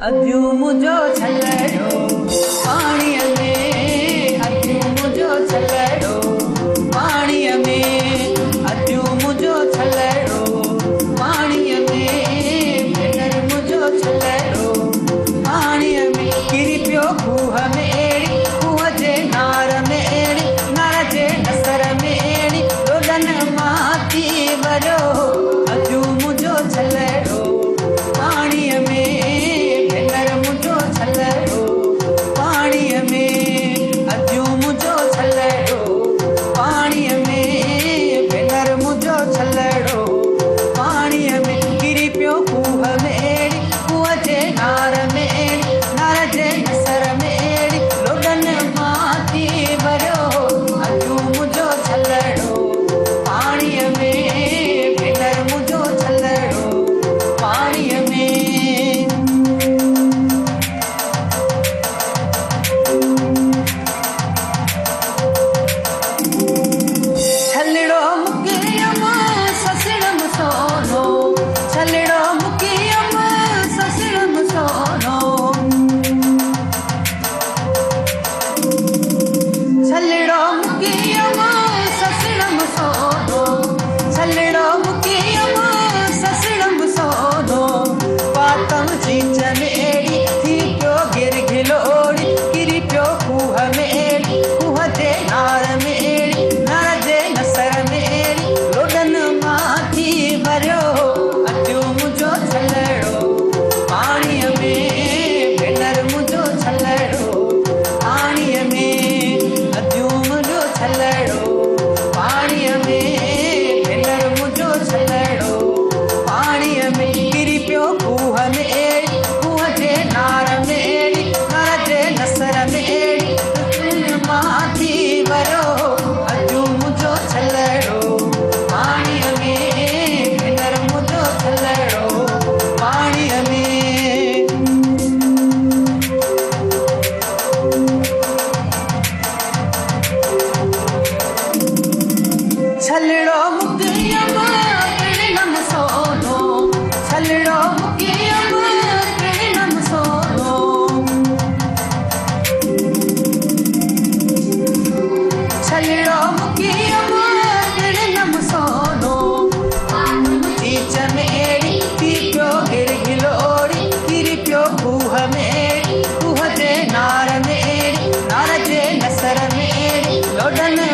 अद्यूं मुंहिंजो छलड़ो पाणीअ में, अद्यूं मुंहिंजो छलड़ो पाणीअ में, अद्यूं मुंहिंजो छलड़ो पाणीअ में, भेनर मुंहिंजो छलड़ो पाणीअ में, किरी पियो खूह में एड़ी, खूह जे नार में एड़ी, नार जे नसर में एड़ी, ॾोॾनि मां थी वरियो अद्यूं मुंहिंजो छलड़ो पाणीअ में, भेनर मुंहिंजो छलड़ो पाणीअ में, अद्यूं मुंहिंजो छलड़ो पाणीअ में, भेनर मुंहिंजो छलड़ो पाणीअ में, किरी पियो खूह में एड़ी, खूह जे नार में एड़ी, नार जे नसर में एड़ी, ॾोॾनि मां थी वरियो अद्यूं मुंहिंजो छलड़ो पाणीअ में, भेनर मुंहिंजो छलड़ो पाणीअ में। छलड़ो मुकियम ससुरम सोनो, छलड़ो मुकियम ससुरम सोनो, छलड़ो मुकियम ससुरम सोनो, छलड़ो मुकियम ससुरम सोनो, पातम चीच में एड़ी, थी पियो गिर घिलोड़ी, किरी पियो खूह में एड़ी, खूह जे नार में एड़ी, नार जे नसर में एड़ी, ॾोॾनि मां थी वरियो अद्यूं मुंहिंजो छलड़ो पाणीअ में, भेनर मुंहिंजो छलड़ो पाणीअ में, अद्यूं मुंहिंजो छलड़ो पाणीअ में, भेनर मुंहिंजो छलड़ो पाणीअ में, किरी पियो खूह में एड़ी, खूह जे नार में एड़ी, नार जे नसर में एड़ी, ॾोॾनि मां थी वरियो अद्यूं मुंहिंजो छलड़ो पाणीअ में, भेनर मुंहिंजो छलड़ो पाणीअ में। छलड़ो मुकियम प्रणम सोनो, छलड़ो मुकियम प्रणम सोनो, छलड़ो मुकियम प्रणम सोनो, चीच में एड़ी, थी पियो गिर घिलोड़ी, किरी पियो खूह में एड़ी, खूह जे नार में एड़ी, नार जे नसर में एड़ी, ॾोॾनि